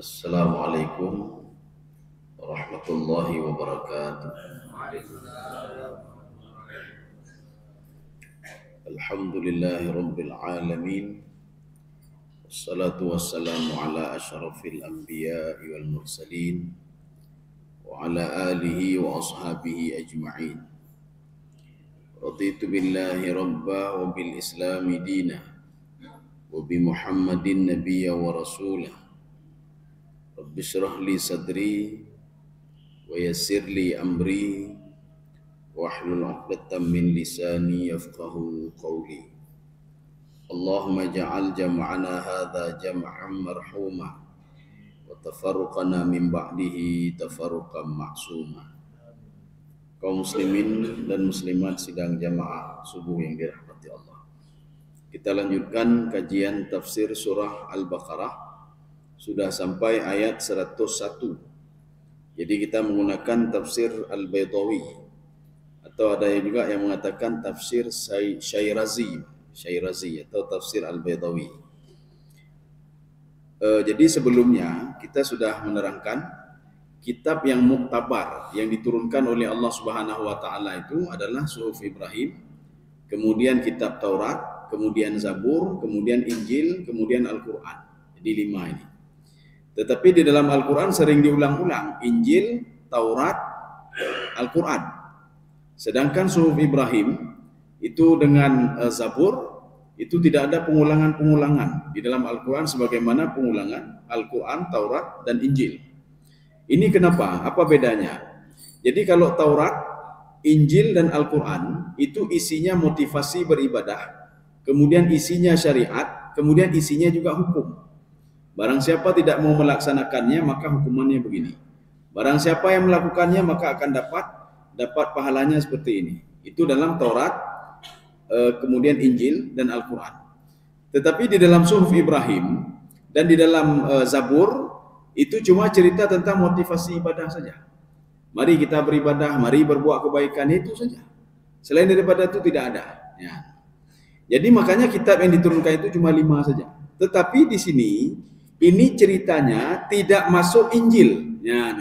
Assalamualaikum warahmatullahi wabarakatuh. Alhamdulillahi rabbil alamin. Wassalatu wassalamu ala asyrafil anbiya'i wal mursalin wa ala alihi wa ashabihi ajma'in. Raditu billahi rabba wa bil islami dina wa bi Muhammadin nabiyya wa rasulah. Rabbi syrah li sadri wa yassir li amri wahlul 'uqdatam min lisani yafqahu qawli. Allahumma ja'al jam'ana hadza jam'an marhuma wa tafarruqana min ba'dihi tafarruqan ma'suma. Kaum muslimin dan muslimat sidang jamaah subuh yang dirahmati Allah. Kita lanjutkan kajian tafsir surah Al-Baqarah. Sudah sampai ayat 101. Jadi kita menggunakan tafsir Al-Baydawi, atau ada juga yang mengatakan tafsir Syairazi atau tafsir Al-Baydawi. Jadi sebelumnya kita sudah menerangkan kitab yang muktabar yang diturunkan oleh Allah Subhanahu wa taala itu adalah Suhuf Ibrahim, kemudian kitab Taurat, kemudian Zabur, kemudian Injil, kemudian Al-Qur'an. Jadi 5 ini. Tetapi di dalam Al-Quran sering diulang-ulang Injil, Taurat, Al-Quran. Sedangkan Suhuf Ibrahim itu dengan Zabur itu tidak ada pengulangan-pengulangan di dalam Al-Quran sebagaimana pengulangan Al-Quran, Taurat, dan Injil. Ini kenapa? Apa bedanya? Jadi kalau Taurat, Injil, dan Al-Quran itu isinya motivasi beribadah, kemudian isinya syariat, kemudian isinya juga hukum. Barang siapa tidak mau melaksanakannya maka hukumannya begini. Barang siapa yang melakukannya maka akan dapat pahalanya seperti ini. Itu dalam Taurat, kemudian Injil dan Al-Quran. Tetapi di dalam Suhuf Ibrahim dan di dalam Zabur itu cuma cerita tentang motivasi ibadah saja. Mari kita beribadah, mari berbuat kebaikan, itu saja. Selain daripada itu tidak ada. Ya. Jadi makanya kitab yang diturunkan itu cuma 5 saja. Tetapi di sini ini ceritanya tidak masuk Injil. Ya,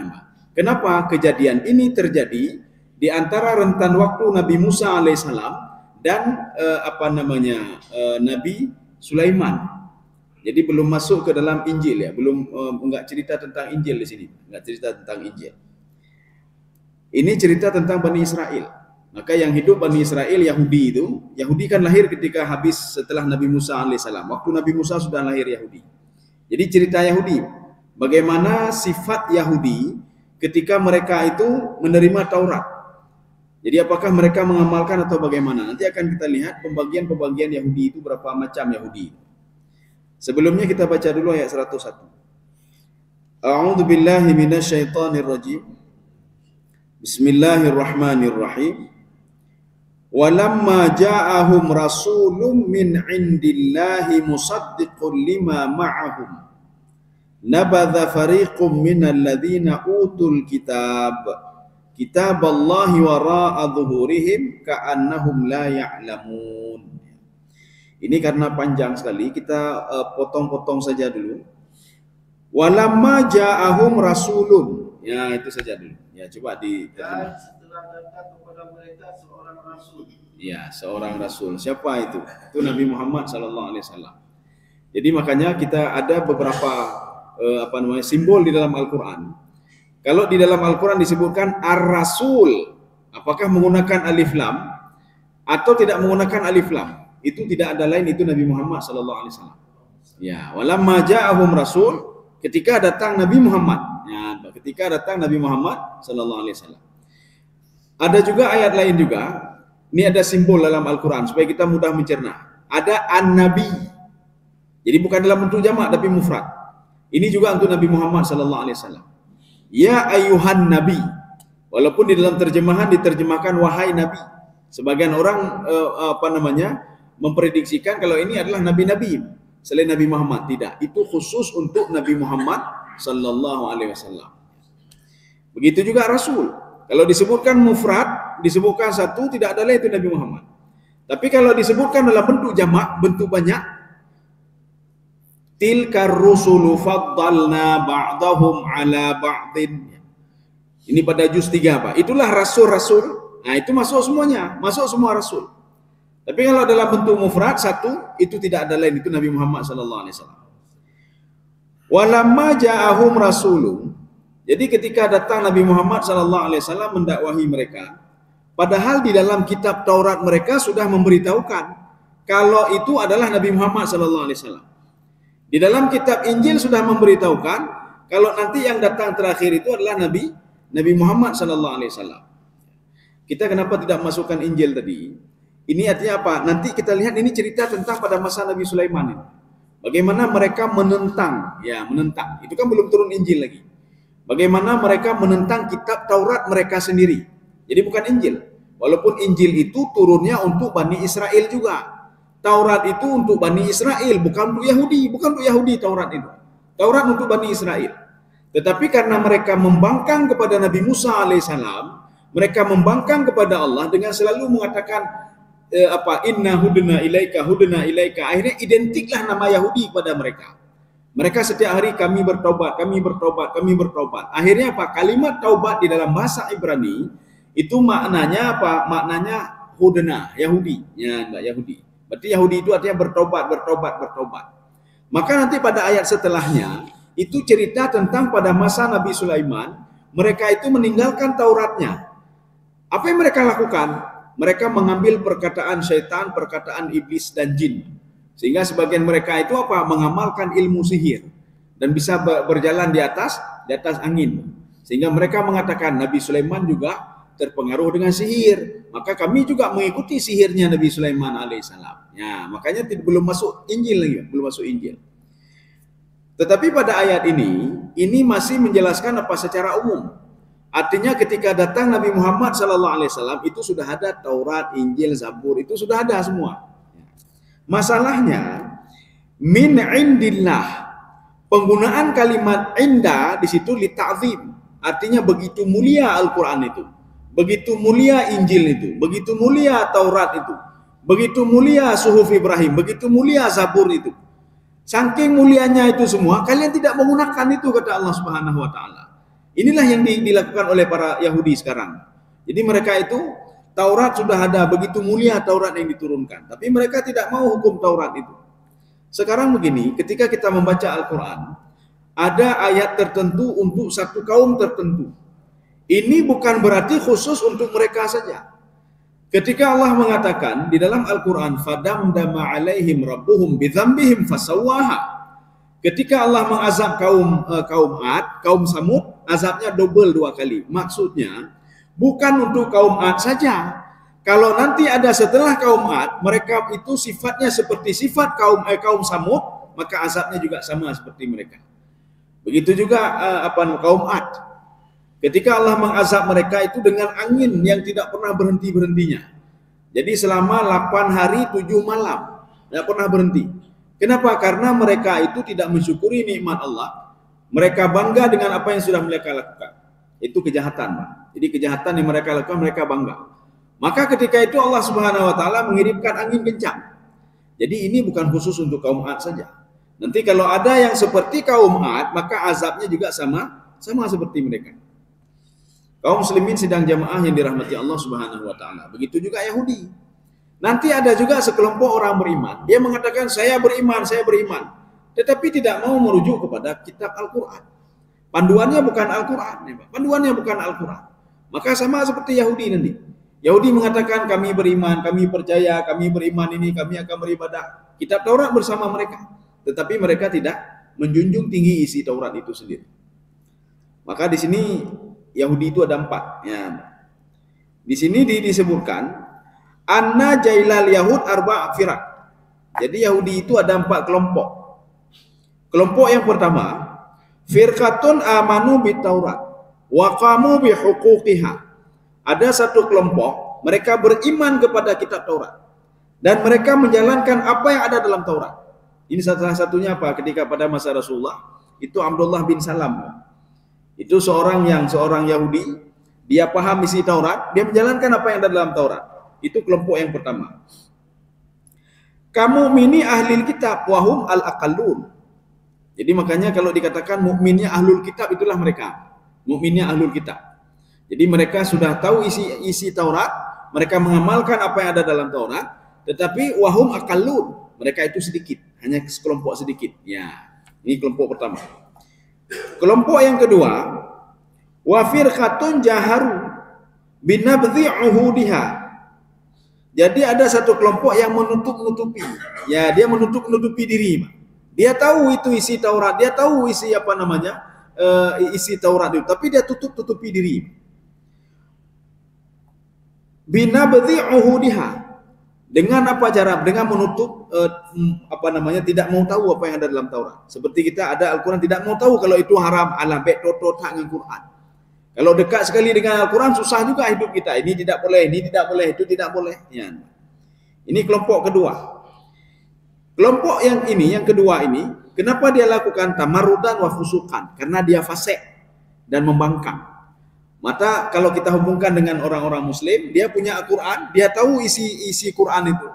kenapa kejadian ini terjadi di antara rentan waktu Nabi Musa alaihissalam dan Nabi Sulaiman. Jadi belum masuk ke dalam Injil ya, belum enggak cerita tentang Injil di sini, enggak cerita tentang Injil. Ini cerita tentang Bani Israel. Maka yang hidup Bani Israel Yahudi kan lahir ketika habis setelah Nabi Musa alaihissalam. Waktu Nabi Musa sudah lahir Yahudi. Jadi cerita Yahudi, bagaimana sifat Yahudi ketika mereka itu menerima Taurat. Jadi apakah mereka mengamalkan atau bagaimana? Nanti akan kita lihat pembagian-pembagian Yahudi itu berapa macam Yahudi. Sebelumnya kita baca dulu ayat 101. A'udzu billahi minasyaitonir rajim. Bismillahirrahmanirrahim. Walamma ja'ahum rasulun min indillahi musaddiqun lima ma'ahum nabadha fariqum minal ladzina utul kitaballahi wara'a dhuhurihim ka'annahum la ya'lamun. Ini karena panjang sekali, kita potong-potong saja dulu. Walamma ja'ahum rasulun. Ya, itu saja dulu. Ya, coba dan setelah datang kepada mereka seorang rasul. Ya, seorang rasul. Siapa itu? Itu Nabi Muhammad SAW. Jadi makanya kita ada beberapa simbol di dalam Al-Quran. Kalau di dalam Al-Quran disebutkan Ar-Rasul, apakah menggunakan alif lam atau tidak menggunakan alif lam? Itu tidak ada lain, itu Nabi Muhammad SAW. Ya, walamma ja'ahum rasul, ketika datang Nabi Muhammad. Ya, ketika datang Nabi Muhammad SAW. Ada juga ayat lain juga. Ini ada simbol dalam Al-Quran supaya kita mudah mencerna. Ada an-nabi. Jadi bukan dalam bentuk jamak tapi mufrad. Ini juga untuk Nabi Muhammad SAW. Ya ayuhan nabi. Walaupun di dalam terjemahan diterjemahkan wahai nabi. Sebagian orang memprediksikan kalau ini adalah nabi-nabi selain Nabi Muhammad. Tidak, itu khusus untuk Nabi Muhammad SAW. Begitu juga rasul. Kalau disebutkan mufrad, disebutkan satu, tidak ada lain itu Nabi Muhammad. Tapi kalau disebutkan dalam bentuk jamak, bentuk banyak, tilka rusulu faddalna ba'dahum ala ba'din. Ini pada juz 3 Pak. Itulah rasul-rasul. Nah, itu masuk semuanya, masuk semua rasul. Tapi kalau dalam bentuk mufrad satu, itu tidak ada lain, itu Nabi Muhammad sallallahu alaihi wasallam. Walamma ja'ahum rasulun. Jadi ketika datang Nabi Muhammad sallallahu alaihi wasallam mendakwahi mereka, padahal di dalam kitab Taurat mereka sudah memberitahukan kalau itu adalah Nabi Muhammad sallallahu alaihi wasallam. Di dalam kitab Injil sudah memberitahukan kalau nanti yang datang terakhir itu adalah Nabi Muhammad sallallahu alaihi wasallam. Kita kenapa tidak masukkan Injil tadi? Ini artinya apa? Nanti kita lihat ini cerita tentang pada masa Nabi Sulaiman ini. Bagaimana mereka menentang, ya menentang. Itu kan belum turun Injil lagi. Bagaimana mereka menentang kitab Taurat mereka sendiri. Jadi bukan Injil. Walaupun Injil itu turunnya untuk Bani Israel juga. Taurat itu untuk Bani Israel, bukan untuk Yahudi. Bukan untuk Yahudi Taurat itu. Taurat untuk Bani Israel. Tetapi karena mereka membangkang kepada Nabi Musa alaihissalam, mereka membangkang kepada Allah dengan selalu mengatakan inna hudna ilaika, akhirnya identiklah nama Yahudi kepada mereka. Mereka setiap hari kami bertobat. Akhirnya apa? Kalimat taubat di dalam bahasa Ibrani itu maknanya apa? Maknanya hudna, Yahudi. Ya, Mbak, Yahudi. Berarti Yahudi itu artinya bertobat. Maka nanti pada ayat setelahnya itu cerita tentang pada masa Nabi Sulaiman, mereka itu meninggalkan Tauratnya. Apa yang mereka lakukan? Mereka mengambil perkataan syaitan, perkataan iblis dan jin. Sehingga sebagian mereka itu apa? Mengamalkan ilmu sihir dan bisa berjalan di atas angin. Sehingga mereka mengatakan Nabi Sulaiman juga terpengaruh dengan sihir. Maka kami juga mengikuti sihirnya Nabi Sulaiman alaihissalam. Ya, makanya belum masuk Injil lagi, belum masuk Injil. Tetapi pada ayat ini masih menjelaskan apa secara umum. Artinya ketika datang Nabi Muhammad SAW itu sudah ada Taurat, Injil, Zabur, itu sudah ada semua. Masalahnya min indillah. Penggunaan kalimat inda di situ li ta'zim. Artinya begitu mulia Al-Qur'an itu. Begitu mulia Injil itu, begitu mulia Taurat itu. Begitu mulia Suhuf Ibrahim, begitu mulia Zabur itu. Saking mulianya itu semua, kalian tidak menggunakan itu kata Allah Subhanahu wa taala. Inilah yang dilakukan oleh para Yahudi sekarang. Jadi mereka itu Taurat sudah ada, begitu mulia Taurat yang diturunkan. Tapi mereka tidak mau hukum Taurat itu. Sekarang begini, ketika kita membaca Al-Quran, ada ayat tertentu untuk satu kaum tertentu. Ini bukan berarti khusus untuk mereka saja. Ketika Allah mengatakan di dalam Al-Quran, fadamdama alaihim rabbuhum bidzambihim fasawwaha. Ketika Allah mengazab kaum Ad, kaum Samud, azabnya double 2 kali. Maksudnya bukan untuk kaum Ad saja. Kalau nanti ada setelah kaum Ad, mereka itu sifatnya seperti sifat kaum Samud, maka azabnya juga sama seperti mereka. Begitu juga kaum Ad. Ketika Allah mengazab mereka itu dengan angin yang tidak pernah berhenti-berhentinya. Jadi selama 8 hari 7 malam tidak pernah berhenti. Kenapa? Karena mereka itu tidak mensyukuri nikmat Allah. Mereka bangga dengan apa yang sudah mereka lakukan. Itu kejahatan, Pak. Jadi kejahatan yang mereka lakukan, mereka bangga. Maka ketika itu Allah Subhanahu wa taala mengirimkan angin kencang. Jadi ini bukan khusus untuk kaum Ad saja. Nanti kalau ada yang seperti kaum Ad, maka azabnya juga sama seperti mereka. Kaum muslimin sidang jamaah yang dirahmati Allah Subhanahu wa taala. Begitu juga Yahudi. Nanti ada juga sekelompok orang beriman. Dia mengatakan saya beriman. Tetapi tidak mau merujuk kepada kitab Al-Quran. Panduannya bukan Al-Quran. Maka sama seperti Yahudi nanti. Yahudi mengatakan kami beriman, kami percaya, kami beriman ini, kami akan beribadah. Kitab Taurat bersama mereka. Tetapi mereka tidak menjunjung tinggi isi Taurat itu sendiri. Maka di sini Yahudi itu ada 4. Ya. Di sini disebutkan anna jailal yahud arba' firaq. Jadi Yahudi itu ada 4 kelompok. Kelompok yang pertama, firqatun amanu bit Taurat wa qamu bi huquqiha. Ada satu kelompok, mereka beriman kepada kitab Taurat dan mereka menjalankan apa yang ada dalam Taurat. Ini salah satunya apa? Ketika pada masa Rasulullah, itu Abdullah bin Salam. Itu seorang Yahudi, dia paham isi Taurat, dia menjalankan apa yang ada dalam Taurat. Itu kelompok yang pertama. Kamu mini ahli kitab wahum al-aqallun. Jadi makanya kalau dikatakan mukminnya ahlul kitab, itulah mereka. Mukminnya ahlul kitab. Jadi mereka sudah tahu isi Taurat, mereka mengamalkan apa yang ada dalam Taurat, tetapi wahum aqallun, mereka itu sedikit, hanya sekelompok sedikit. Ya, ini kelompok pertama. Kelompok yang kedua, wa firqatun jaharu binabdhi uhudiha. Jadi ada satu kelompok yang menutup-nutupi. Ya, dia menutup-nutupi diri. Dia tahu itu isi Taurat, dia tahu isi isi Taurat itu, tapi dia tutup-tutupi diri. Binabdhi uhudiha. Dengan apa cara? Dengan menutup tidak mau tahu apa yang ada dalam Taurat. Seperti kita ada Al-Quran, tidak mau tahu kalau itu haram, ala bek toto tak dengan Quran. Kalau dekat sekali dengan Al-Quran, susah juga hidup kita. Ini tidak boleh, ini tidak boleh, itu tidak boleh. Ya. Ini kelompok kedua. Kelompok yang kedua ini, kenapa dia lakukan tamarudan wa fusukan? Karena dia fasik dan membangkang. Maka kalau kita hubungkan dengan orang-orang Muslim, dia punya Al-Quran, dia tahu isi Quran itu.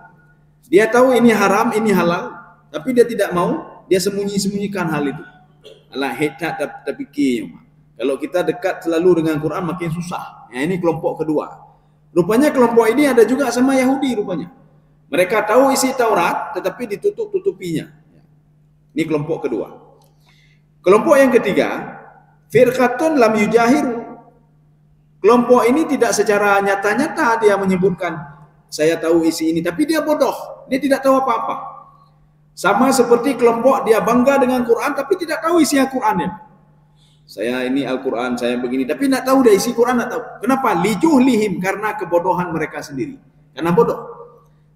Dia tahu ini haram, ini halal, tapi dia tidak mau, dia sembunyikan hal itu. Allah hetat terpikir. Kalau kita dekat selalu dengan Quran makin susah. Ya, ini kelompok kedua. Rupanya kelompok ini ada juga sama Yahudi rupanya. Mereka tahu isi Taurat, tetapi ditutup-tutupinya. Ini kelompok kedua. Kelompok yang ketiga, firqatun lam yujahiru. Kelompok ini tidak secara nyata-nyata dia menyebutkan saya tahu isi ini, tapi dia bodoh, dia tidak tahu apa-apa. Sama seperti kelompok dia bangga dengan Quran, tapi tidak tahu isi Al-Qurannya. Saya ini Al-Quran, saya begini, tapi tidak tahu dia isi Quran, tidak tahu. Kenapa? Lijuhlihim, karena kebodohan mereka sendiri. Karena bodoh.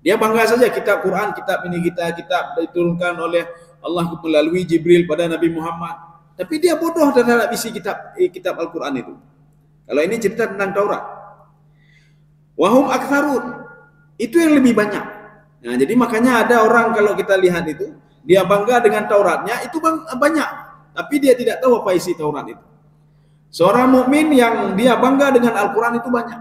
Dia bangga saja kitab Quran, kitab ini kitab diturunkan oleh Allah melalui Jibril pada Nabi Muhammad. Tapi dia bodoh terhadap isi kitab Al-Quran itu. Kalau ini cerita tentang Taurat. Wahum aktsarun. Itu yang lebih banyak. Nah, jadi makanya ada orang kalau kita lihat itu, dia bangga dengan Tauratnya, itu banyak. Tapi dia tidak tahu apa isi Taurat itu. Seorang mukmin yang dia bangga dengan Al-Quran itu banyak.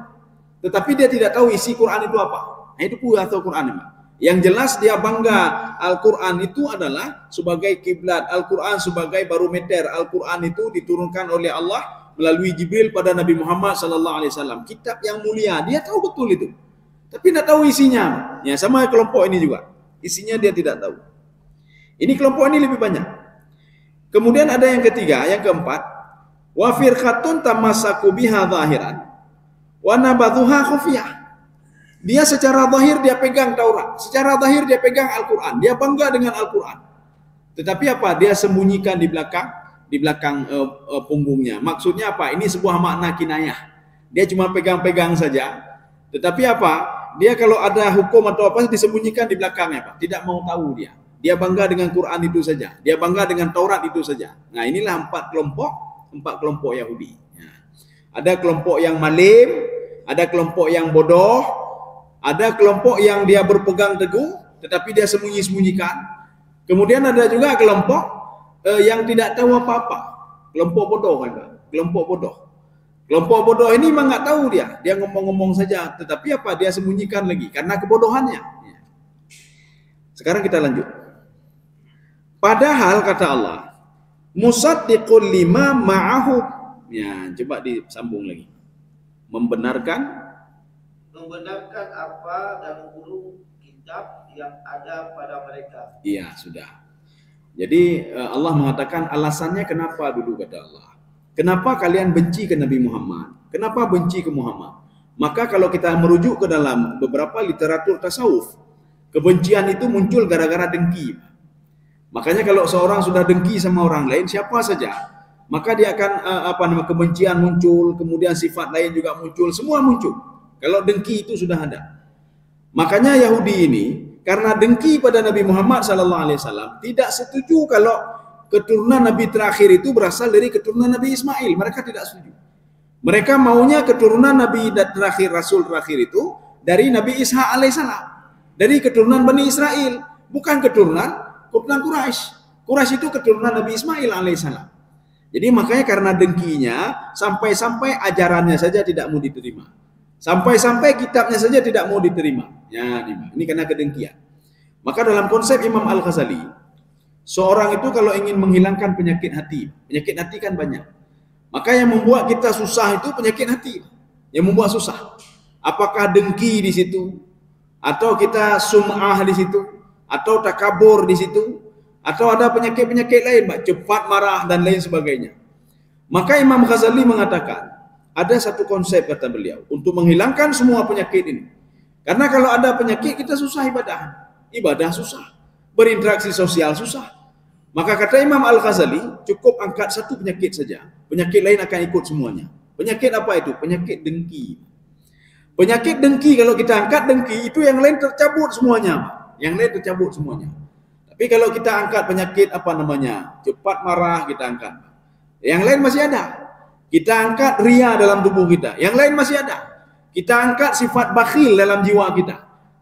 Tetapi dia tidak tahu isi Quran itu apa. Nah, itu pula atau Quran memang. Yang jelas dia bangga Al-Quran itu adalah sebagai kiblat. Al-Quran sebagai barometer. Al-Quran itu diturunkan oleh Allah melalui Jibril pada Nabi Muhammad SAW. Kitab yang mulia, dia tahu betul itu. Tapi tidak tahu isinya. Ya, sama kelompok ini juga. Isinya dia tidak tahu. Ini kelompok ini lebih banyak. Kemudian ada yang ketiga, yang keempat. Wa firqatun tamassaku biha zahiran wa nabadhuha khufiyah. Dia secara zahir dia pegang Taurat. Secara zahir dia pegang Al-Quran. Dia bangga dengan Al-Quran. Tetapi apa? Dia sembunyikan di belakang punggungnya. Maksudnya apa? Ini sebuah makna kinayah. Dia cuma pegang-pegang saja. Tetapi apa? Dia kalau ada hukum atau apa disembunyikan di belakangnya, Pak. Tidak mau tahu dia. Dia bangga dengan Quran itu saja. Dia bangga dengan Taurat itu saja. Nah, inilah empat kelompok Yahudi. Ya. Ada kelompok yang malim, ada kelompok yang bodoh, ada kelompok yang dia berpegang teguh, tetapi dia sembunyikan. Kemudian ada juga kelompok yang tidak tahu apa-apa. Kelompok bodoh kan? Kelompok bodoh. Kelompok bodoh ini memang nggak tahu dia. Dia ngomong-ngomong saja, tetapi apa? Dia sembunyikan lagi karena kebodohannya. Sekarang kita lanjut. Padahal kata Allah, musaddiqul lima ma'ahu. Ya, coba disambung lagi. Membenarkan apa dan guru kitab yang ada pada mereka. Iya, sudah. Jadi Allah mengatakan alasannya kenapa dulu kata Allah. Kenapa kalian benci ke Nabi Muhammad? Kenapa benci ke Muhammad? Maka kalau kita merujuk ke dalam beberapa literatur tasawuf, kebencian itu muncul gara-gara dengki. Makanya kalau seorang sudah dengki sama orang lain, siapa saja, maka dia akan kebencian muncul, kemudian sifat lain juga muncul, semua muncul. Kalau dengki itu sudah ada. Makanya Yahudi ini karena dengki pada Nabi Muhammad SAW tidak setuju kalau keturunan Nabi terakhir itu berasal dari keturunan Nabi Ismail. Mereka tidak setuju. Mereka maunya keturunan Nabi terakhir, Rasul terakhir itu dari Nabi Isa alaihissalam, dari keturunan Bani Israel, bukan keturunan Quraisy. Quraisy itu keturunan Nabi Ismail alaihissalam. Jadi makanya karena dengkinya sampai-sampai ajarannya saja tidak mau diterima. Sampai-sampai kitabnya saja tidak mau diterima. Ya, ini karena kedengkian. Maka dalam konsep Imam Al-Ghazali, Seorang itu kalau ingin menghilangkan penyakit hati kan banyak. Maka yang membuat kita susah itu penyakit hati. Yang membuat susah. Apakah dengki di situ? Atau kita sum'ah di situ? Atau takabur di situ? Atau ada penyakit-penyakit lain, cepat marah dan lain sebagainya. Maka Imam Ghazali mengatakan, ada satu konsep kata beliau, untuk menghilangkan semua penyakit ini. Karena kalau ada penyakit, kita susah ibadah. Ibadah susah. Berinteraksi sosial susah. Maka kata Imam Al-Ghazali, cukup angkat satu penyakit saja. Penyakit lain akan ikut semuanya. Penyakit apa itu? Penyakit dengki. Penyakit dengki, kalau kita angkat dengki, itu yang lain tercabut semuanya. Yang lain tercabut semuanya. Tapi kalau kita angkat penyakit cepat marah, kita angkat. Yang lain masih ada. Kita angkat ria dalam tubuh kita. Yang lain masih ada. Kita angkat sifat bakhil dalam jiwa kita.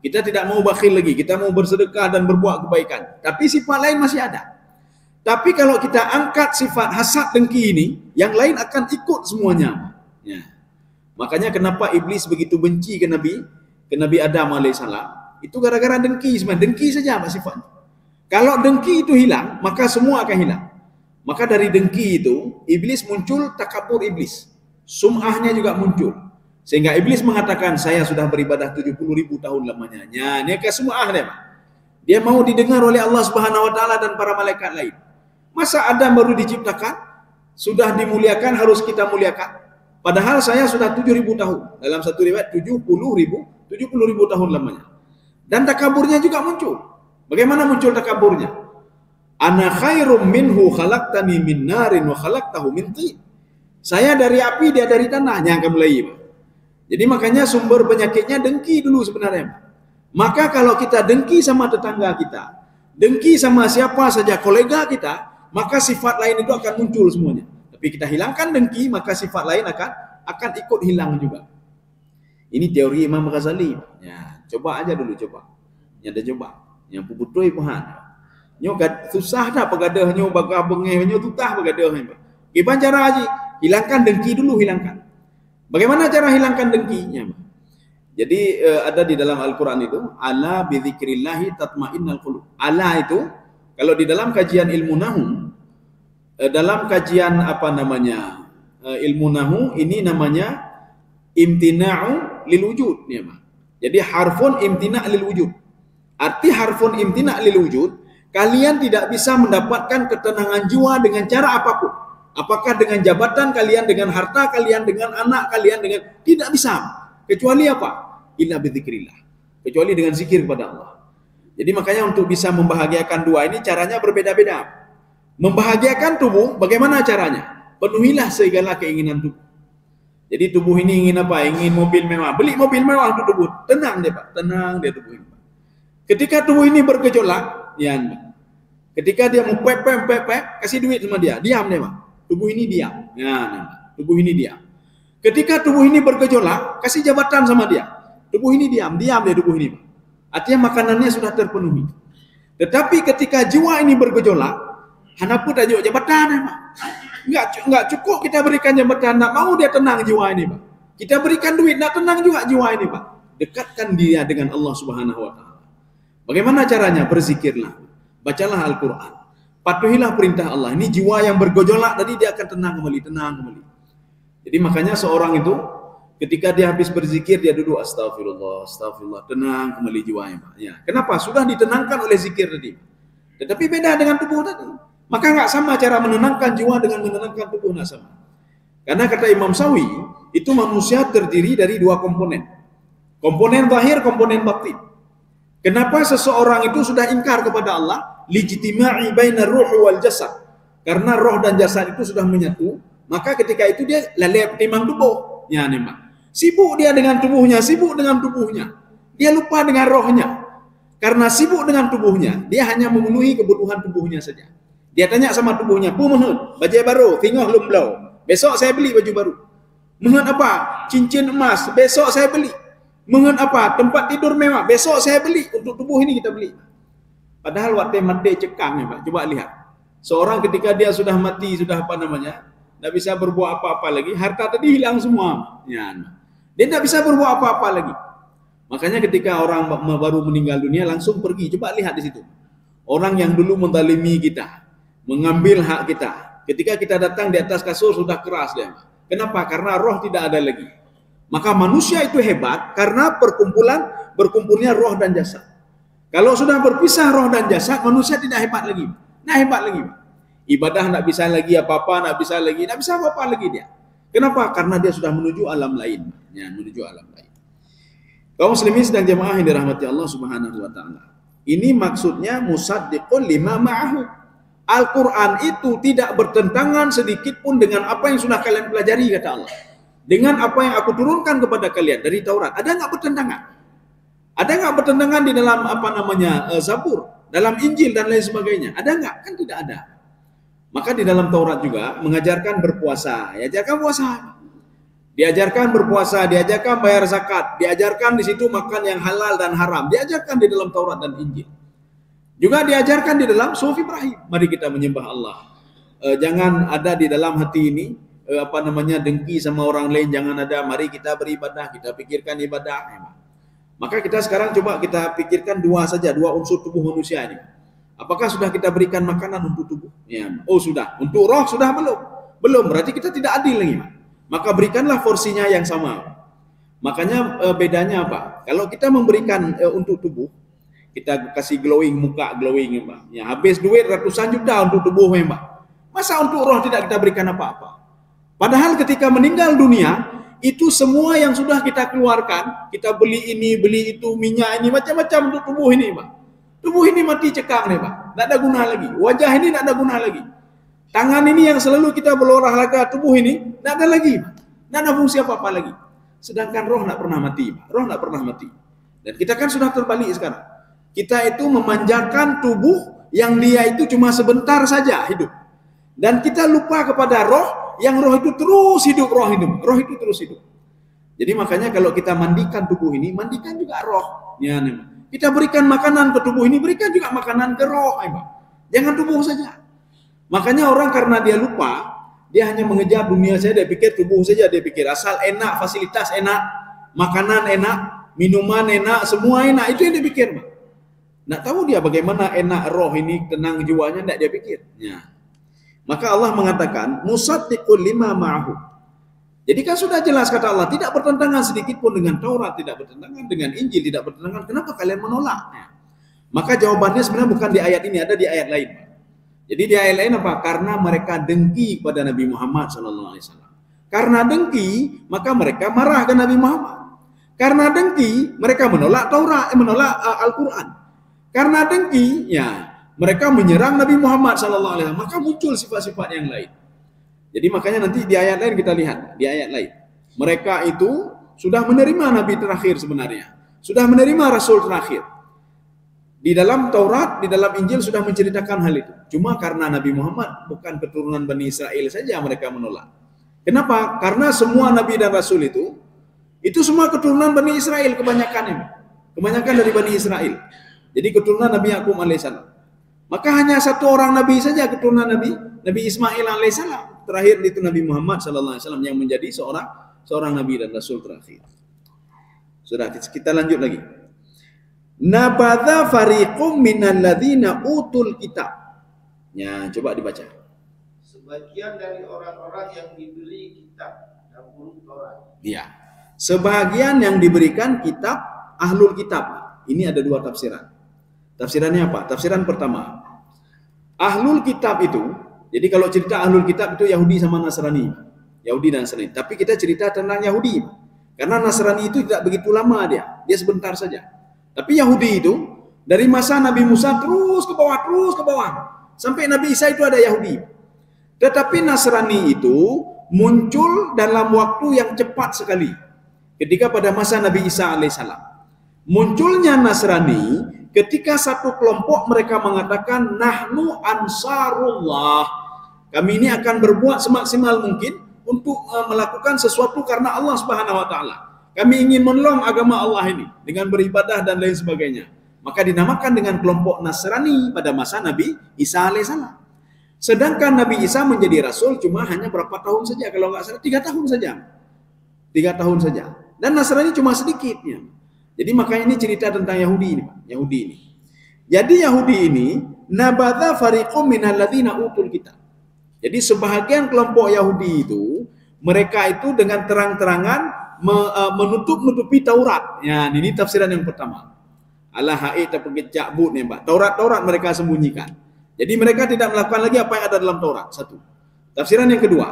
Kita tidak mau bakhil lagi. Kita mau bersedekah dan berbuat kebaikan. Tapi sifat lain masih ada. Tapi kalau kita angkat sifat hasad dengki ini, yang lain akan ikut semuanya. Ya. Makanya kenapa iblis begitu benci ke Nabi Adam alaihissalam? Itu gara-gara dengki sebenarnya. Dengki saja sifat. Kalau dengki itu hilang, maka semua akan hilang. Maka dari dengki itu, iblis muncul takabur iblis. Sum'ahnya juga muncul. Sehingga iblis mengatakan, saya sudah beribadah 70.000 tahun lamanya. Ini ke sum'ah dia. Dia mau didengar oleh Allah Subhanahu Wa Taala dan para malaikat lain. Masa Adam baru diciptakan, sudah dimuliakan, harus kita muliakan. Padahal saya sudah 7.000 tahun. Dalam satu riwayat 70.000 tahun lamanya. Dan takaburnya juga muncul. Bagaimana muncul takaburnya? Ana khairum minhu khalaqtani min narin wa khalaqtahu min tin. Saya dari api, dia dari tanah. Yang mulai. Jadi makanya sumber penyakitnya dengki dulu sebenarnya. Maka kalau kita dengki sama tetangga kita, dengki sama siapa saja kolega kita, maka sifat lain itu akan muncul semuanya. Tapi kita hilangkan dengki, maka sifat lain akan ikut hilang juga. Ini teori Imam Ghazali. Ya, coba aja dulu coba. Yang dah coba. Yang putui Tuhan. Nyo susah dah pegadah nyo bagah bengeh nyo tutah pegadah. Gimana cara aja? Hilangkan dengki dulu, hilangkan. Bagaimana cara hilangkan dengkinya? Jadi ada di dalam Al-Qur'an itu, ala bi dzikrillah tatmainnul qulub. Ala itu kalau di dalam kajian ilmu nahwu, dalam kajian ilmu nahwu ini namanya imtina'u lil wujud ya, Pak. Jadi harfun imtina' lil wujud. Arti harfun imtina' lil wujud, kalian tidak bisa mendapatkan ketenangan jiwa dengan cara apapun. Apakah dengan jabatan kalian, dengan harta kalian, dengan anak kalian, tidak bisa. Kecuali apa? Illa bidzikrillah. Kecuali dengan zikir kepada Allah. Jadi makanya untuk bisa membahagiakan dua ini caranya berbeda-beda. Membahagiakan tubuh, bagaimana caranya? Penuhilah segala keinginan tubuh. Jadi tubuh ini ingin apa? Ingin mobil mewah. Beli mobil mewah untuk tubuh. Tenang dia, Pak. Tenang dia tubuh ini. Ketika tubuh ini bergejolak, ya, ketika dia mau pep, kasih duit sama dia. Diam dia, Pak. Tubuh ini diam. Ya, tubuh ini diam. Ketika tubuh ini bergejolak, kasih jabatan sama dia. Tubuh ini diam dia tubuh ini. Artinya makanannya sudah terpenuhi. Tetapi ketika jiwa ini bergejolak, hana pun tak jabatan, Pak. Enggak cukup kita berikan jabatan, nak mau dia tenang jiwa ini, Pak. Kita berikan duit, nak tenang juga jiwa ini, Pak. Dekatkan dia dengan Allah Subhanahu Wa Taala. Bagaimana caranya? Berzikirlah, bacalah Al-Quran, patuhilah perintah Allah. Ini jiwa yang bergejolak tadi dia akan tenang kembali. Jadi makanya seorang itu ketika dia habis berzikir, dia duduk astagfirullah, tenang kembali jiwanya, Pak. Ya. Kenapa? Sudah ditenangkan oleh zikir tadi. Tetapi beda dengan tubuh tadi. Maka nggak sama cara menenangkan jiwa dengan menenangkan tubuh, nggak sama. Karena kata Imam Sawi, itu manusia terdiri dari dua komponen. Komponen zahir, komponen batin. Kenapa seseorang itu sudah ingkar kepada Allah? Lijtima'i bainar ruh wal jasad. Karena roh dan jasad itu sudah menyatu, maka ketika itu dia lalai timbang tubuh. Ya, Pak. Sibuk dia dengan tubuhnya, Dia lupa dengan rohnya. Karena sibuk dengan tubuhnya, dia hanya memenuhi kebutuhan tubuhnya saja. Dia tanya sama tubuhnya, "Bu mohon, baju baru, tengok lum blau. Besok saya beli baju baru." "Mohon apa?" "Cincin emas, besok saya beli." "Mohon apa?" "Tempat tidur mewah, besok saya beli." Untuk tubuh ini kita beli. Padahal waktu mati cekang ya, Pak. Coba lihat. Seorang ketika dia sudah mati, sudah tidak bisa berbuat apa-apa lagi, harta tadi hilang semua. Ya. Dia tidak bisa berbuat apa-apa lagi. Makanya ketika orang baru meninggal dunia langsung pergi. Coba lihat di situ. Orang yang dulu menzalimi kita, mengambil hak kita. Ketika kita datang di atas kasur sudah keras dia. Kenapa? Karena roh tidak ada lagi. Maka manusia itu hebat karena berkumpulnya roh dan jasad. Kalau sudah berpisah roh dan jasad, manusia tidak hebat lagi. Nah hebat lagi. Ibadah tidak bisa lagi apa-apa, tidak bisa apa-apa lagi dia. Kenapa? Karena dia sudah menuju alam lain. Ya, menuju alam lain. Kaum muslimin sedang jemaah yang dirahmati Allah Subhanahu wa taala. Ini maksudnya musaddiqun lima ma'ahu. Al-Quran itu tidak bertentangan sedikit pun dengan apa yang sudah kalian pelajari, kata Allah. Dengan apa yang aku turunkan kepada kalian dari Taurat. Ada nggak bertentangan? Ada nggak bertentangan di dalam Zabur, dalam Injil dan lain sebagainya? Ada nggak? Kan tidak ada. Maka di dalam Taurat juga mengajarkan berpuasa. Diajarkan puasa. Diajarkan berpuasa, diajarkan bayar zakat, diajarkan di situ makan yang halal dan haram, diajarkan di dalam Taurat dan Injil. Juga diajarkan di dalam Suhuf Ibrahim. Mari kita menyembah Allah. Jangan ada di dalam hati ini dengki sama orang lain, jangan ada. Mari kita beribadah, kita pikirkan ibadah. Maka kita sekarang coba kita pikirkan dua unsur tubuh manusia ini. Apakah sudah kita berikan makanan untuk tubuh? Ya. Oh sudah. Untuk roh sudah belum? Belum. Berarti kita tidak adil lagi. Maka berikanlah porsinya yang sama. Makanya bedanya apa? Kalau kita memberikan untuk tubuh, kita kasih glowing, muka glowing, Mbak. Ya, habis duit ratusan juta untuk tubuh, Mbak. Masa untuk roh tidak kita berikan apa-apa? Padahal ketika meninggal dunia, itu semua yang sudah kita keluarkan, kita beli ini, beli itu, minyak ini, macam-macam untuk tubuh ini, Mbak. Tubuh ini mati cekang nih, Mbak. Tidak ada guna lagi. Wajah ini tidak ada guna lagi. Tangan ini yang selalu kita berolahraga, tubuh ini tidak ada lagi, tidak ada fungsi apa-apa lagi. Sedangkan roh tidak pernah mati, roh tidak pernah mati. Dan kita kan sudah terbalik sekarang. Kita itu memanjakan tubuh yang dia itu cuma sebentar saja hidup. Dan kita lupa kepada roh, yang roh itu terus hidup, roh itu terus hidup. Jadi makanya kalau kita mandikan tubuh ini, mandikan juga roh. Ya, kita berikan makanan ke tubuh ini, berikan juga makanan ke roh. Jangan tubuh saja. Makanya orang karena dia lupa, dia hanya mengejar dunia saja, dia pikir tubuh saja, dia pikir asal enak, fasilitas enak, makanan enak, minuman enak, semua enak, itu yang dia pikir. Nggak tahu dia bagaimana enak roh ini, tenang jiwanya, nggak dia pikir. Ya. Maka Allah mengatakan, musaddiqul lima ma'ahu. Jadi kan sudah jelas kata Allah, tidak bertentangan sedikit pun dengan Taurat, tidak bertentangan dengan Injil, tidak bertentangan. Kenapa kalian menolak? Ya. Maka jawabannya sebenarnya bukan di ayat ini, ada di ayat lain. Jadi di ayat lain apa? Karena mereka dengki kepada Nabi Muhammad SAW. Karena dengki, maka mereka marah ke Nabi Muhammad. Karena dengki, mereka menolak Taurat, menolak Al-Quran. Karena dengki, ya mereka menyerang Nabi Muhammad SAW. Maka muncul sifat-sifat yang lain. Jadi makanya nanti di ayat lain kita lihat, di ayat lain. Mereka itu sudah menerima Nabi terakhir sebenarnya. Sudah menerima Rasul terakhir. Di dalam Taurat, di dalam Injil sudah menceritakan hal itu. Cuma karena Nabi Muhammad bukan keturunan Bani Israel saja mereka menolak. Kenapa? Karena semua Nabi dan Rasul itu semua keturunan Bani Israel kebanyakan ini. Kebanyakan dari Bani Israel. Jadi keturunan Nabi Yakub alaihissalam. Maka hanya satu orang Nabi saja keturunan Nabi Ismail alaihissalam. Terakhir itu Nabi Muhammad sallallahu alaihi wasallam yang menjadi seorang Nabi dan Rasul terakhir. Sudah, kita lanjut lagi. Nabadha fariqum minal ladzina utul kitab. Ya, coba dibaca. Sebagian dari orang-orang yang diberi kitab dahulu Taurat. Iya. Sebagian yang diberikan kitab ahlul kitab. Ini ada dua tafsiran. Tafsirannya apa? Tafsiran pertama. Ahlul kitab itu, jadi kalau cerita ahlul kitab itu Yahudi sama Nasrani. Yahudi dan Nasrani. Tapi kita cerita tentang Yahudi. Karena Nasrani itu tidak begitu lama dia sebentar saja. Tapi Yahudi itu dari masa Nabi Musa terus ke bawah. Sampai Nabi Isa itu ada Yahudi. Tetapi Nasrani itu muncul dalam waktu yang cepat sekali. Ketika pada masa Nabi Isa alaihissalam. Munculnya Nasrani ketika satu kelompok mereka mengatakan nahnu ansarullah. Kami ini akan berbuat semaksimal mungkin untuk melakukan sesuatu karena Allah Subhanahu wa taala. Kami ingin menolong agama Allah ini dengan beribadah dan lain sebagainya. Maka dinamakan dengan kelompok Nasrani pada masa Nabi Isa alaihissalam. Sedangkan Nabi Isa menjadi Rasul cuma hanya berapa tahun saja, kalau nggak salah 3 tahun saja. 3 tahun saja. Dan Nasrani cuma sedikitnya. Jadi makanya ini cerita tentang Yahudi ini, Pak. Yahudi ini. Jadi Yahudi ini nabadha fariqum minal ladzina utul kitab. Jadi sebahagian kelompok Yahudi itu mereka itu dengan terang-terangan menutup-nutupi Taurat. Ya, ini tafsiran yang pertama. Allah haid terpegit but nih, Mbak. Taurat mereka sembunyikan. Jadi mereka tidak melakukan lagi apa yang ada dalam Taurat. Satu. Tafsiran yang kedua,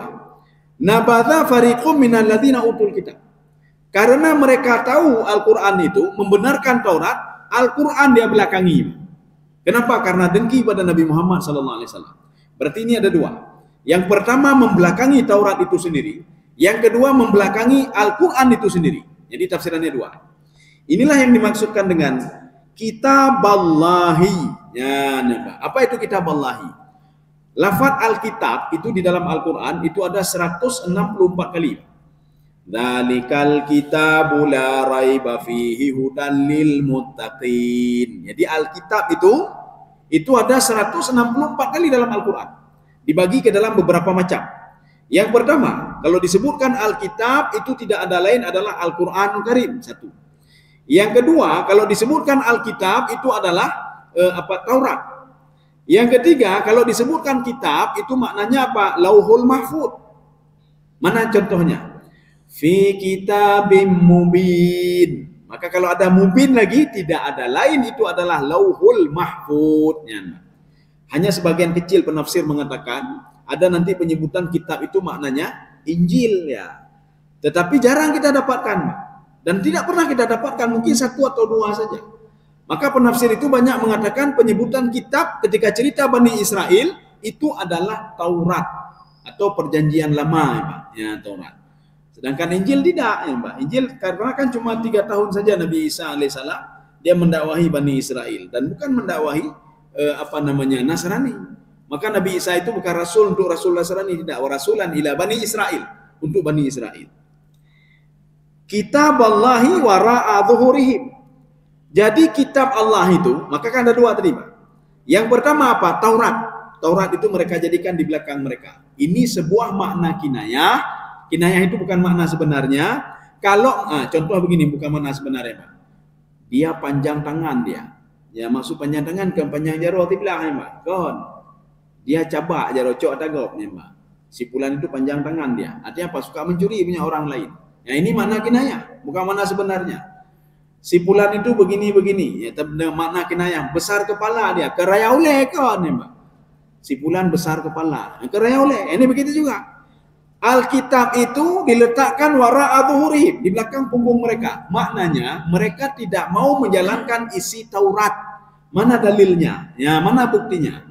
nabadha fariqum minal ladzina utul kitab. Karena mereka tahu Al-Qur'an itu membenarkan Taurat, Al-Qur'an dia belakangi. Kenapa? Karena dengki pada Nabi Muhammad SAW. Berarti ini ada dua. Yang pertama membelakangi Taurat itu sendiri. Yang kedua membelakangi Al-Quran itu sendiri. Jadi tafsirannya dua. Inilah yang dimaksudkan dengan kitaballahi. Ya, apa itu kitaballahi? Lafaz Alkitab itu di dalam Al-Quran itu ada 164 kali. Dzalikal kitabu la raiba fihi hudan lil muttaqin. Jadi Alkitab itu ada 164 kali dalam Al-Quran. Dibagi ke dalam beberapa macam. Yang pertama, kalau disebutkan Alkitab itu tidak ada lain adalah Al-Quranul Karim. Satu. Yang kedua, kalau disebutkan Alkitab itu adalah Taurat. Yang ketiga, kalau disebutkan kitab itu maknanya apa? Lauhul Mahfuz. Mana contohnya? Fi kitabim mubin. Maka kalau ada mubin lagi tidak ada lain itu adalah Lauhul Mahfuz. Hanya sebagian kecil penafsir mengatakan ada nanti penyebutan kitab itu maknanya Injil ya. Tetapi jarang kita dapatkan dan tidak pernah kita dapatkan, mungkin satu atau dua saja. Maka penafsir itu banyak mengatakan penyebutan kitab ketika cerita Bani Israel itu adalah Taurat atau Perjanjian Lama ya, Taurat. Sedangkan Injil tidak ya, Mbak. Injil karena kan cuma 3 tahun saja Nabi Isa alaihissalam dia mendakwahi Bani Israel dan bukan mendakwahi Nasrani. Maka Nabi Isa itu bukan rasul untuk rasul Nasrani, tidak, rasulan ila Bani Israel, untuk Bani Israel. Kitaballahi wara'a dhuhurihim. Jadi kitab Allah itu, maka kan ada dua tadi, Pak. Yang pertama apa? Taurat. Taurat itu mereka jadikan di belakang mereka. Ini sebuah makna kinayah. Kinayah itu bukan makna sebenarnya. Kalau contoh begini, bukan makna sebenarnya, Pak. Dia panjang tangan dia. Ya maksud panjang tangan kan panjang jaro tibelah, Pak. Kon. Dia cabak jaro cok tagopnya, Pak. Si fulan itu panjang tangan dia. Artinya apa? Suka mencuri punya orang lain. Ya ini makna kinayah, bukan makna sebenarnya. Si fulan itu begini-begini, ya makna kinayah. Besar kepala dia, keraya oleh kon, Pak. Si fulan besar kepala, keraya oleh. Ini begitu juga. Alkitab itu diletakkan wara'a dhuhurihim, di belakang punggung mereka. Maknanya mereka tidak mau menjalankan isi Taurat. Mana dalilnya? Ya, mana buktinya?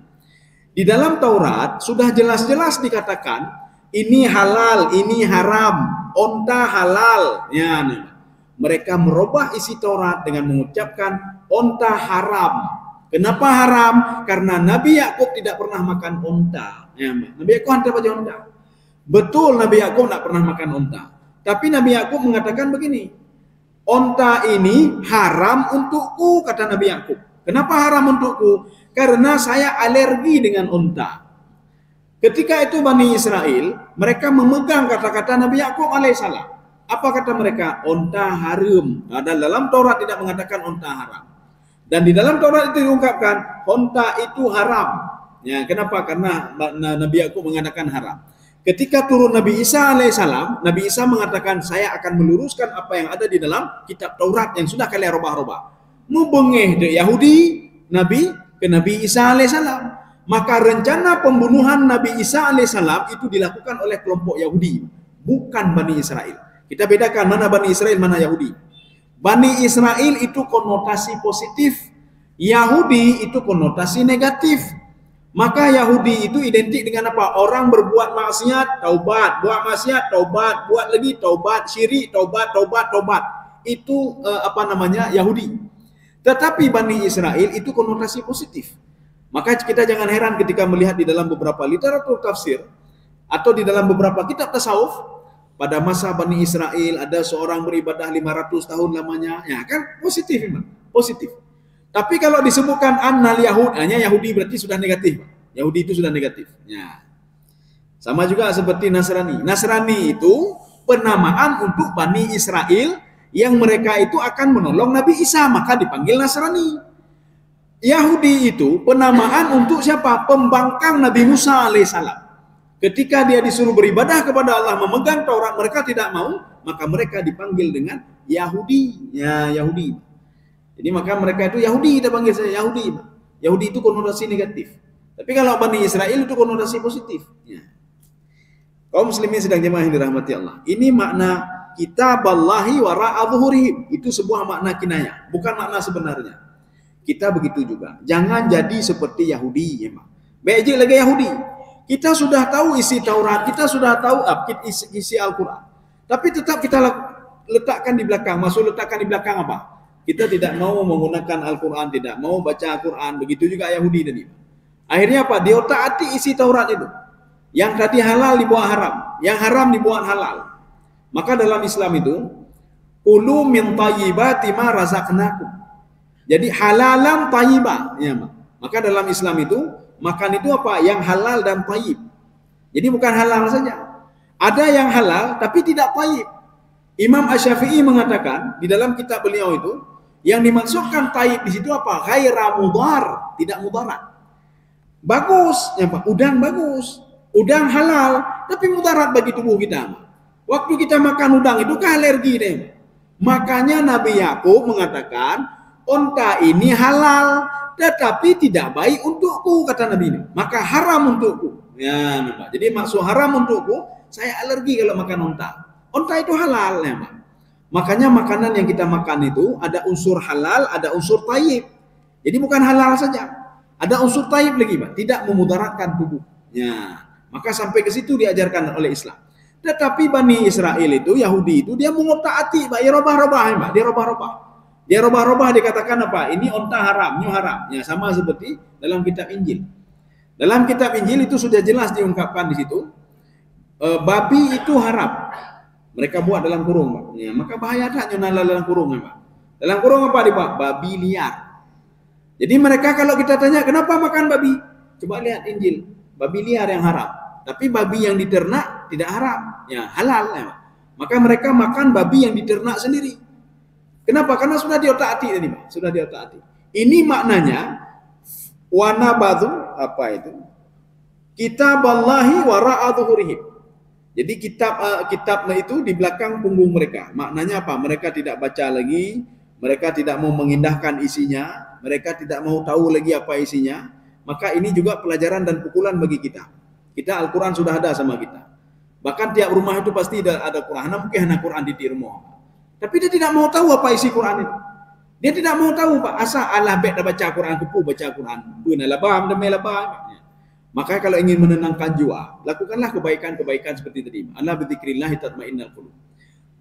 Di dalam Taurat sudah jelas-jelas dikatakan ini halal, ini haram, onta halal. Ya, mereka merubah isi Taurat dengan mengucapkan onta haram. Kenapa haram? Karena Nabi Yakub tidak pernah makan onta. Ya, Nabi Yakub hantar aja onta. Betul Nabi Yakub tidak pernah makan onta. Tapi Nabi Yakub mengatakan begini, onta ini haram untukku, kata Nabi Yakub. Kenapa haram untukku? Karena saya alergi dengan onta. Ketika itu Bani Israel, mereka memegang kata-kata Nabi Yakub alaihissalam. Apa kata mereka? Onta haram. Nah, dan dalam Taurat tidak mengatakan onta haram. Dan di dalam Taurat itu diungkapkan onta itu haram. Ya, kenapa? Karena Nabi Yakub mengatakan haram. Ketika turun Nabi Isa alaihissalam, Nabi Isa mengatakan saya akan meluruskan apa yang ada di dalam kitab Taurat yang sudah kalian robah-robah. Mubengeh de Yahudi Nabi ke Nabi Isa alaihissalam. Maka rencana pembunuhan Nabi Isa alaihissalam itu dilakukan oleh kelompok Yahudi, bukan Bani Israel. Kita bedakan mana Bani Israel, mana Yahudi. Bani Israel itu konotasi positif, Yahudi itu konotasi negatif. Maka Yahudi itu identik dengan apa? Orang berbuat maksiat, taubat, buat maksiat, taubat, buat lagi taubat, syirik, taubat. Itu Yahudi. Tetapi Bani Israel itu konotasi positif. Maka kita jangan heran ketika melihat di dalam beberapa literatur tafsir atau di dalam beberapa kitab tasawuf, pada masa Bani Israel ada seorang beribadah 500 tahun lamanya, ya kan positif memang, positif. Tapi kalau disebutkan annal Yahud, hanya Yahudi berarti sudah negatif. Yahudi itu sudah negatif. Ya. Sama juga seperti Nasrani. Nasrani itu penamaan untuk Bani Israel yang mereka itu akan menolong Nabi Isa, maka dipanggil Nasrani. Yahudi itu penamaan untuk siapa? Pembangkang Nabi Musa alaihissalam. Ketika dia disuruh beribadah kepada Allah, memegang Taurat, mereka tidak mau, maka mereka dipanggil dengan Yahudi. Ya, Yahudi. Jadi maka mereka itu Yahudi, kita panggil saya Yahudi. Yahudi itu konotasi negatif. Tapi kalau Bani Israel itu konotasi positif. Ya. Kaum muslimin sedang jemaah yang dirahmati Allah. Ini makna kitaballahi wara'a zuhurihim. Itu sebuah makna kinayah, bukan makna sebenarnya. Kita begitu juga. Jangan jadi seperti Yahudi. Memang. Baik lagi Yahudi. Kita sudah tahu isi Taurat, kita sudah tahu isi Al-Quran. Tapi tetap kita letakkan di belakang. Maksud letakkan di belakang apa? Kita tidak mau menggunakan Al-Quran, tidak mau baca Al-Quran. Begitu juga Yahudi tadi. Akhirnya apa? Dia otak-atik isi Taurat itu. Yang tadi halal dibuat haram, yang haram dibuat halal. Maka dalam Islam itu, kulu min thayyibati ma razaqnakum. Jadi halalan thayyibah. Ya, maka dalam Islam itu, makan itu apa? Yang halal dan thayyib. Jadi bukan halal saja. Ada yang halal tapi tidak thayyib. Imam Asy-Syafi'i mengatakan di dalam kitab beliau itu, yang dimaksudkan thayyib di situ apa? Ghaira mudhar, tidak mudarat. Bagus, ya Pak, udang bagus. Udang halal, tapi mudarat bagi tubuh kita. Waktu kita makan udang itu kan alergi deh. Makanya Nabi Yakub mengatakan, onta ini halal, tetapi tidak baik untukku, kata Nabi ini. Maka haram untukku. Ya, Pak. Jadi maksud haram untukku, saya alergi kalau makan onta. Onta itu halal, ya Pak. Makanya makanan yang kita makan itu ada unsur halal, ada unsur thayyib. Jadi bukan halal saja, ada unsur thayyib lagi, Pak. Tidak memudaratkan tubuh. Ya. Maka sampai ke situ diajarkan oleh Islam. Tetapi Bani Israel itu, Yahudi itu, dia mengotak-atik, Pak. Dia robah-robah, Pak. Dia robah-robah. Dia robah-robah, dikatakan apa? Ini onta haram, ini haram. Ya, sama seperti dalam kitab Injil. Dalam kitab Injil itu sudah jelas diungkapkan di situ, babi itu haram. Mereka buat dalam kurung, Pak. Ya, maka bahaya tak nyonala dalam kurung, Pak. Dalam kurung apa, Pak? Babi liar. Jadi mereka kalau kita tanya, kenapa makan babi? Coba lihat Injil. Babi liar yang haram. Tapi babi yang diternak tidak haram. Ya, halal. Ya, Pak. Maka mereka makan babi yang diternak sendiri. Kenapa? Karena sudah diotak-atik tadi, Pak. Sudah diotak-atik. Ini maknanya wana badu apa itu? Kitaballahi wara'a zuhurihim. Jadi kitab itu di belakang punggung mereka. Maknanya apa? Mereka tidak baca lagi, mereka tidak mau mengindahkan isinya, mereka tidak mau tahu lagi apa isinya. Maka ini juga pelajaran dan pukulan bagi kita. Kita Al-Quran sudah ada sama kita. Bahkan tiap rumah itu pasti ada Quran. Mungkin hanya Quran di rumah. Tapi dia tidak mau tahu apa isi Quran itu. Dia tidak mau tahu, Pak. Asal Allah baik dah baca Quran, kupu baca Quran. Benar labam, demi labam. Maka kalau ingin menenangkan jiwa, lakukanlah kebaikan-kebaikan seperti tadi. Allah bidzikrillah tatmainnul qulub.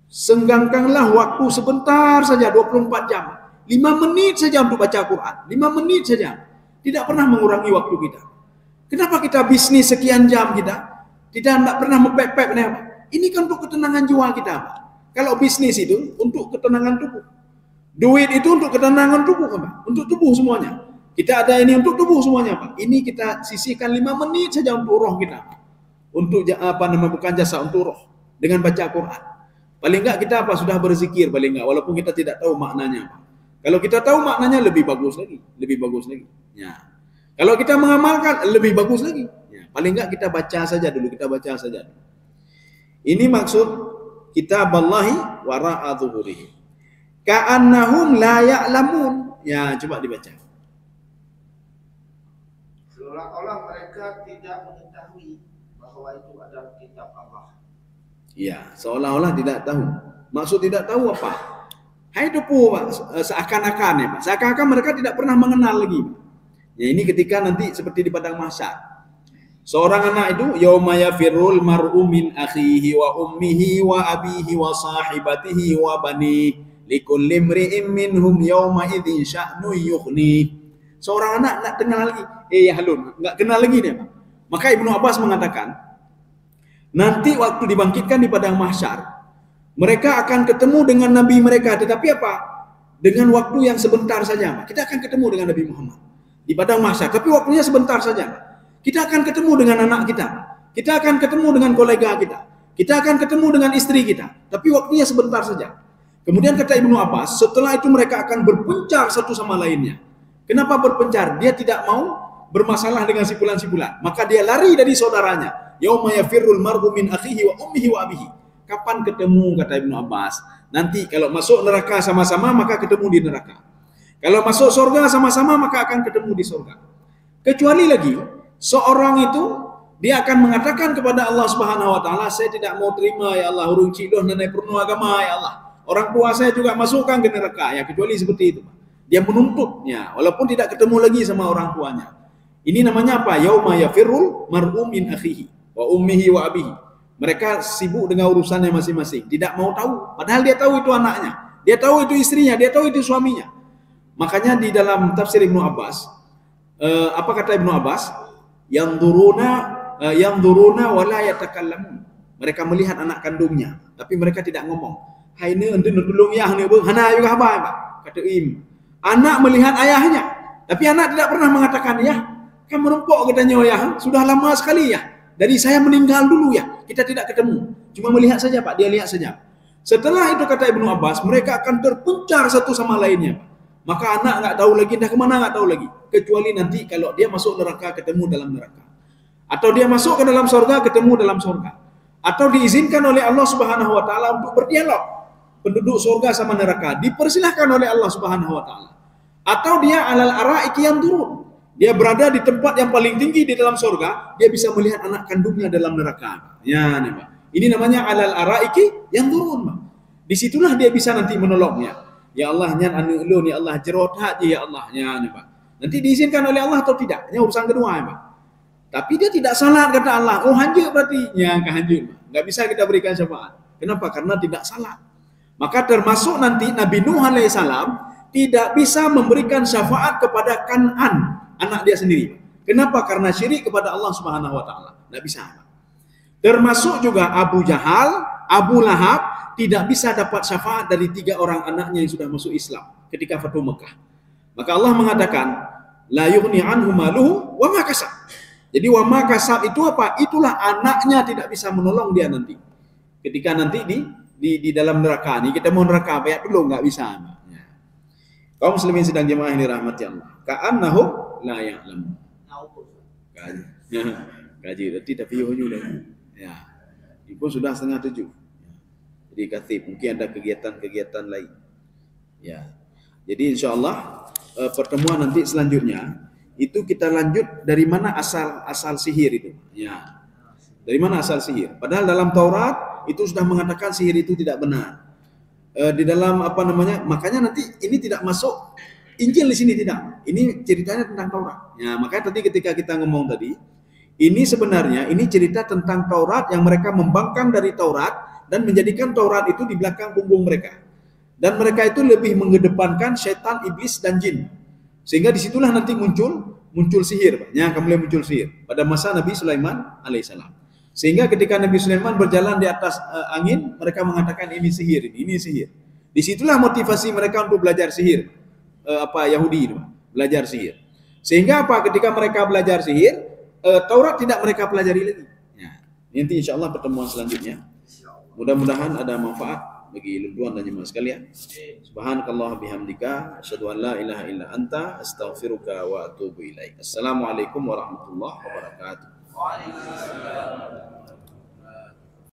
Senggangkanlah waktu sebentar saja, 24 jam. 5 menit saja untuk baca Quran. 5 menit saja. Tidak pernah mengurangi waktu kita. Kenapa kita bisnis sekian jam kita? Tidak pernah mepep-pep. Ini kan untuk ketenangan jiwa kita, Pak. Kalau bisnis itu untuk ketenangan tubuh. Duit itu untuk ketenangan tubuh, Pak. Untuk tubuh semuanya. Kita ada ini untuk tubuh semuanya, Pak. Ini kita sisihkan 5 menit saja untuk roh kita. Untuk bukan jasa, untuk roh. Dengan baca Quran. Paling enggak kita sudah berzikir paling enggak, walaupun kita tidak tahu maknanya, Pak. Kalau kita tahu maknanya lebih bagus lagi, Ya. Kalau kita mengamalkan lebih bagus lagi. Ya. Paling enggak kita baca saja dulu, Ini maksud kitaballahi wara'a zuhurihim. Ka'annahum la ya'lamun. Ya, coba dibaca. Seolah-olah mereka tidak mengetahui bahwa itu adalah kitab Allah. Ya, seolah-olah tidak tahu. Maksud tidak tahu apa? Hai depu, Pak, seakan-akan ya, Pak. Seakan-akan mereka tidak pernah mengenal lagi, Pak. Ya, ini ketika nanti seperti di padang mahsyar. Seorang anak itu yauma yafirul mar'u min akhihi wa ummihi wa abihi wa sahibatihi wa bani likulli imri'in minhum yauma idzin sya'nu yughni. Seorang anak nak kenal lagi, ya halun, enggak kenal lagi dia. Maka Ibnu Abbas mengatakan, nanti waktu dibangkitkan di padang mahsyar, mereka akan ketemu dengan nabi mereka, tetapi apa? Dengan waktu yang sebentar saja. Kita akan ketemu dengan Nabi Muhammad di padang mahsyar, tapi waktunya sebentar saja. Kita akan ketemu dengan anak kita. Kita akan ketemu dengan kolega kita. Kita akan ketemu dengan istri kita. Tapi waktunya sebentar saja. Kemudian kata Ibnu Abbas, setelah itu mereka akan berpencar satu sama lainnya. Kenapa berpencar? Dia tidak mau bermasalah dengan sipulan-sipulan. Maka dia lari dari saudaranya. Yauma yafirrul mar'u min akhihi wa ummihi wa abihi. Kapan ketemu, kata Ibnu Abbas? Nanti kalau masuk neraka sama-sama, maka ketemu di neraka. Kalau masuk surga sama-sama, maka akan ketemu di surga. Kecuali lagi, seorang itu dia akan mengatakan kepada Allah Subhanahu wa taala, saya tidak mau terima ya Allah, hurung cidoh nenek purnu agama ya Allah. Orang tua saya juga masukkan ke neraka, ya kecuali seperti itu. Dia menuntutnya walaupun tidak ketemu lagi sama orang tuanya. Ini namanya apa? Yauma yafirrul mar'u min akhihi wa ummihi wa abihi. Mereka sibuk dengan urusannya masing-masing, tidak mau tahu. Padahal dia tahu itu anaknya, dia tahu itu istrinya, dia tahu itu suaminya. Makanya di dalam tafsir Ibnu Abbas, apa kata Ibnu Abbas? Yang duruna wala yatakallamun. Mereka melihat anak kandungnya, tapi mereka tidak ngomong. Hai ne ente tolong yah ne bang, hana juga apa, Pak? Kata Im. Anak melihat ayahnya, tapi anak tidak pernah mengatakan, ya, kan menumpuk katanya, ya, sudah lama sekali ya, dari saya meninggal dulu ya, kita tidak ketemu, cuma melihat saja Pak, dia lihat saja. Setelah itu kata Ibnu Abbas, mereka akan terpencar satu sama lainnya, maka anak nggak tahu lagi, dah kemana nggak tahu lagi, kecuali nanti kalau dia masuk neraka ketemu dalam neraka, atau dia masuk ke dalam surga ketemu dalam surga, atau diizinkan oleh Allah Subhanahu Wa Taala untuk berdialog. Penduduk surga sama neraka dipersilahkan oleh Allah Subhanahu wa taala. Atau dia alal araiki yang turun. Dia berada di tempat yang paling tinggi di dalam surga, dia bisa melihat anak kandungnya dalam neraka. Ya, nih, Pak. Ini namanya alal araiki yang turun, Pak. Disitulah dia bisa nanti menolongnya. Ya Allah, nyan anu ulun ya Allah, jerot haji ya Allah. Ya, nih, Pak. Nanti diizinkan oleh Allah atau tidak? Ini urusan kedua, ya, Pak. Tapi dia tidak salat kata Allah. Oh, hanjur berarti. Ya, kehanjur. Enggak bisa kita berikan syafaat. Kenapa? Karena tidak salat. Maka termasuk nanti Nabi Nuh alaihissalam tidak bisa memberikan syafaat kepada Kan'an, anak dia sendiri. Kenapa? Karena syirik kepada Allah Subhanahu wa taala. Tidak bisa. Termasuk juga Abu Jahal, Abu Lahab tidak bisa dapat syafaat dari 3 orang anaknya yang sudah masuk Islam ketika Fatu Mekah. Maka Allah mengatakan, la yughni anhu maluhu wa ma kasab. Jadi wa ma kasab itu apa? Itulah anaknya tidak bisa menolong dia nanti. Ketika nanti di dalam neraka ini, kita mau neraka bayar dulu nggak bisa. Ya. Kaum muslimin sedang jemaah ini rahmati Allah. Ka'annahum la ya'lamun. Kaji berarti tapi yohyu dah. Ya. Itu sudah 6:30. Jadi katib mungkin ada kegiatan-kegiatan lain. Ya. Jadi insyaallah pertemuan nanti selanjutnya itu kita lanjut dari mana asal sihir itu. Ya. Dari mana asal sihir? Padahal dalam Taurat itu sudah mengatakan sihir itu tidak benar. Di dalam apa namanya? Makanya nanti ini tidak masuk Injil di sini tidak. Ini ceritanya tentang Taurat. Ya, makanya tadi ketika kita ngomong tadi, ini sebenarnya ini cerita tentang Taurat yang mereka membangkang dari Taurat dan menjadikan Taurat itu di belakang punggung mereka. Dan mereka itu lebih mengedepankan setan, iblis dan jin. Sehingga disitulah nanti muncul sihir. Ya, akan mulai muncul sihir pada masa Nabi Sulaiman alaihissalam. Sehingga ketika Nabi Sulaiman berjalan di atas angin, mereka mengatakan ini sihir, ini sihir. Disitulah motivasi mereka untuk belajar sihir. Yahudi itu, belajar sihir. Sehingga apa? Ketika mereka belajar sihir, Taurat tidak mereka pelajari lagi. Ya. Nanti insya Allah pertemuan selanjutnya. Mudah-mudahan ada manfaat bagi tuan dan jemaah sekalian. Subhanakallah bihamdika, asyhadu an la ilaha illa anta, astaghfiruka wa atubu ilaik. Assalamualaikum warahmatullahi wabarakatuh.